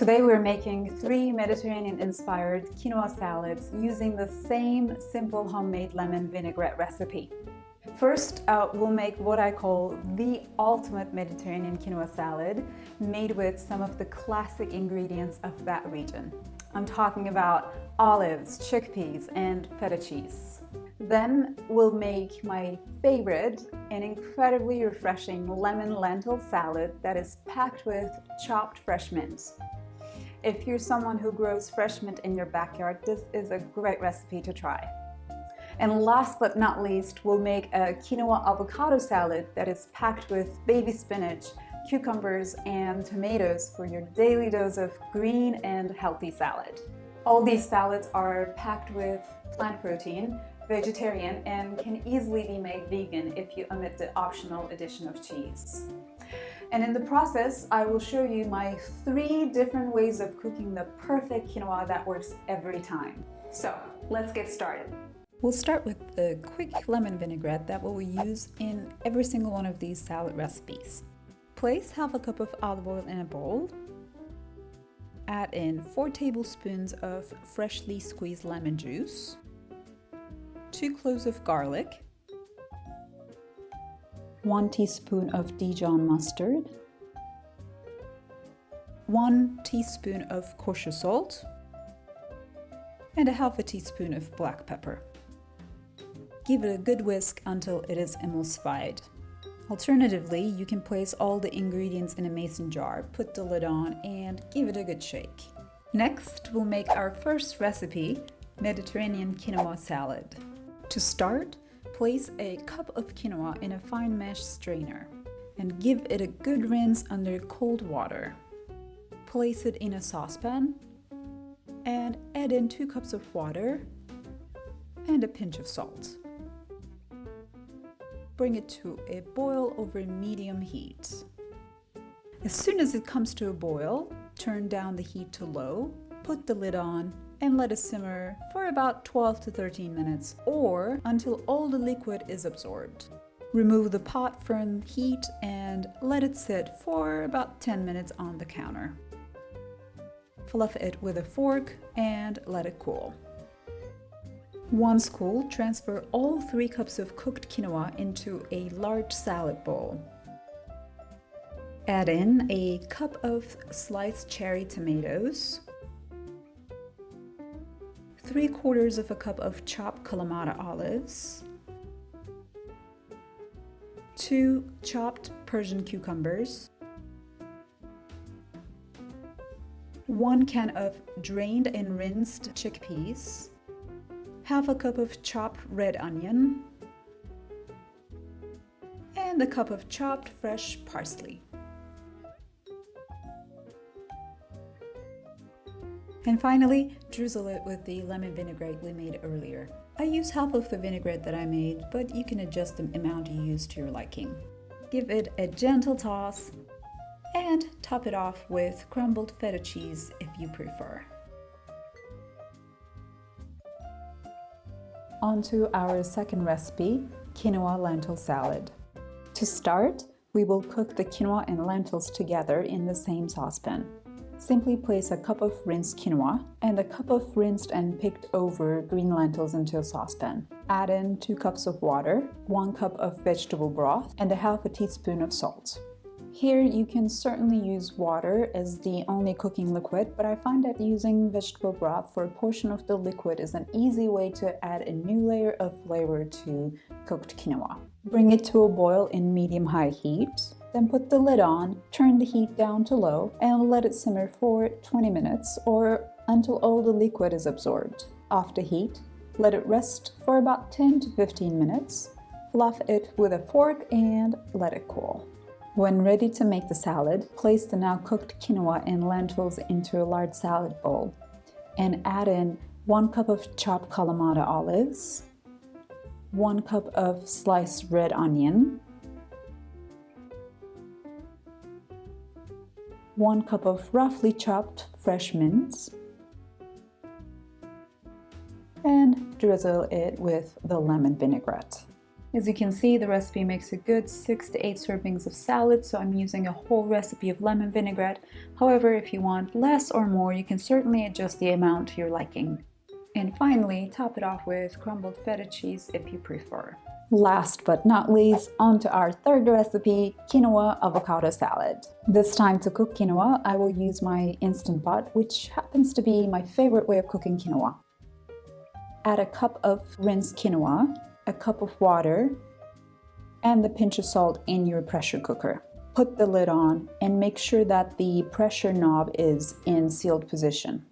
Today we're making 3 Mediterranean-inspired quinoa salads using the same simple homemade lemon vinaigrette recipe. First, we'll make what I call the ultimate Mediterranean quinoa salad, made with some of the classic ingredients of that region. I'm talking about olives, chickpeas, and feta cheese. Then we'll make my favorite and incredibly refreshing lemon lentil salad that is packed with chopped fresh mint. If you're someone who grows fresh mint in your backyard, this is a great recipe to try. And last but not least, we'll make a quinoa avocado salad that is packed with baby spinach, cucumbers, and tomatoes for your daily dose of green and healthy salad. All these salads are packed with plant protein, vegetarian, and can easily be made vegan if you omit the optional addition of cheese. And in the process, I will show you my 3 different ways of cooking the perfect quinoa that works every time. So let's get started. We'll start with the quick lemon vinaigrette that we'll use in every single one of these salad recipes. Place half a cup of olive oil in a bowl. Add in 4 tablespoons of freshly squeezed lemon juice, 2 cloves of garlic, 1 teaspoon of Dijon mustard, 1 teaspoon of kosher salt, and a half a teaspoon of black pepper. Give it a good whisk until it is emulsified. Alternatively, you can place all the ingredients in a mason jar, put the lid on, and give it a good shake. Next, we'll make our first recipe, Mediterranean quinoa salad. To start, place a cup of quinoa in a fine mesh strainer and give it a good rinse under cold water. Place it in a saucepan and add in 2 cups of water and a pinch of salt. Bring it to a boil over medium heat. As soon as it comes to a boil, turn down the heat to low, put the lid on, and let it simmer for about 12 to 13 minutes or until all the liquid is absorbed. Remove the pot from heat and let it sit for about 10 minutes on the counter. Fluff it with a fork and let it cool. Once cool, transfer all 3 cups of cooked quinoa into a large salad bowl. Add in a cup of sliced cherry tomatoes, 3/4 of a cup of chopped Kalamata olives, 2 chopped Persian cucumbers, 1 can of drained and rinsed chickpeas, half a cup of chopped red onion, and a cup of chopped fresh parsley. And finally, drizzle it with the lemon vinaigrette we made earlier. I use half of the vinaigrette that I made, but you can adjust the amount you use to your liking. Give it a gentle toss and top it off with crumbled feta cheese if you prefer. On to our second recipe, quinoa lentil salad. To start, we will cook the quinoa and lentils together in the same saucepan. Simply place a cup of rinsed quinoa and a cup of rinsed and picked over green lentils into a saucepan. Add in 2 cups of water, 1 cup of vegetable broth, and a half a teaspoon of salt. Here you can certainly use water as the only cooking liquid, but I find that using vegetable broth for a portion of the liquid is an easy way to add a new layer of flavor to cooked quinoa. Bring it to a boil in medium-high heat. Then put the lid on, turn the heat down to low, and let it simmer for 20 minutes or until all the liquid is absorbed. Off the heat, let it rest for about 10 to 15 minutes. Fluff it with a fork and let it cool. When ready to make the salad, place the now cooked quinoa and lentils into a large salad bowl and add in 1 cup of chopped Kalamata olives, 1 cup of sliced red onion, 1 cup of roughly chopped fresh mint, and drizzle it with the lemon vinaigrette. As you can see, the recipe makes a good 6 to 8 servings of salad, so I'm using a whole recipe of lemon vinaigrette. However, if you want less or more, you can certainly adjust the amount to your liking. And finally, top it off with crumbled feta cheese if you prefer. Last but not least, on to our third recipe, quinoa avocado salad. This time to cook quinoa, I will use my Instant Pot, which happens to be my favorite way of cooking quinoa. Add a cup of rinsed quinoa, a cup of water, and the pinch of salt in your pressure cooker. Put the lid on and make sure that the pressure knob is in sealed position.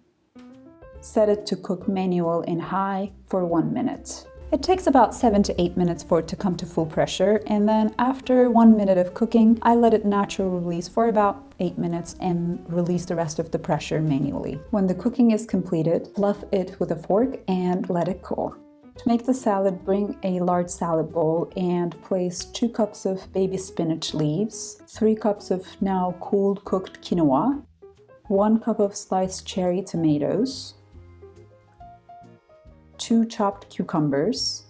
Set it to cook manual in high for 1 minute. It takes about 7 to 8 minutes for it to come to full pressure, and then after 1 minute of cooking, I let it naturally release for about 8 minutes and release the rest of the pressure manually. When the cooking is completed, fluff it with a fork and let it cool. To make the salad, bring a large salad bowl and place 2 cups of baby spinach leaves, 3 cups of now cooled cooked quinoa, 1 cup of sliced cherry tomatoes, 2 chopped cucumbers,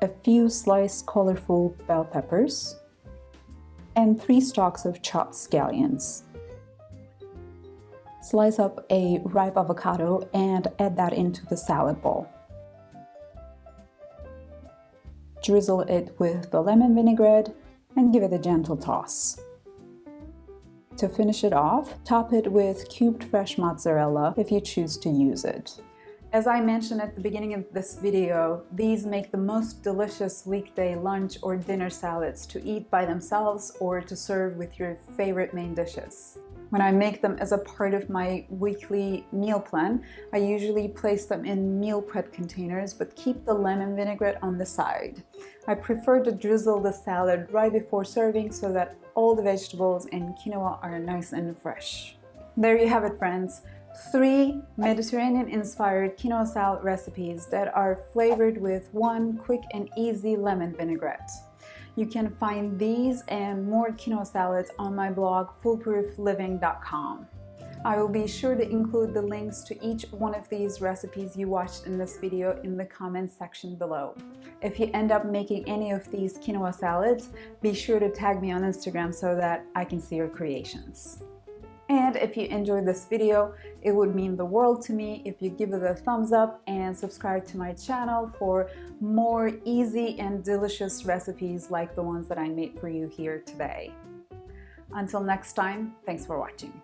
a few sliced colorful bell peppers, and 3 stalks of chopped scallions. Slice up a ripe avocado and add that into the salad bowl. Drizzle it with the lemon vinaigrette and give it a gentle toss. To finish it off, top it with cubed fresh mozzarella if you choose to use it. As I mentioned at the beginning of this video, these make the most delicious weekday lunch or dinner salads to eat by themselves or to serve with your favorite main dishes. When I make them as a part of my weekly meal plan, I usually place them in meal prep containers but keep the lemon vinaigrette on the side. I prefer to drizzle the salad right before serving so that all the vegetables and quinoa are nice and fresh. There you have it, friends. 3 Mediterranean-inspired quinoa salad recipes that are flavored with 1 quick and easy lemon vinaigrette. You can find these and more quinoa salads on my blog foolproofliving.com. I will be sure to include the links to each one of these recipes you watched in this video in the comments section below. If you end up making any of these quinoa salads, be sure to tag me on Instagram so that I can see your creations. And if you enjoyed this video, it would mean the world to me if you give it a thumbs up and subscribe to my channel for more easy and delicious recipes like the ones that I made for you here today. Until next time, thanks for watching.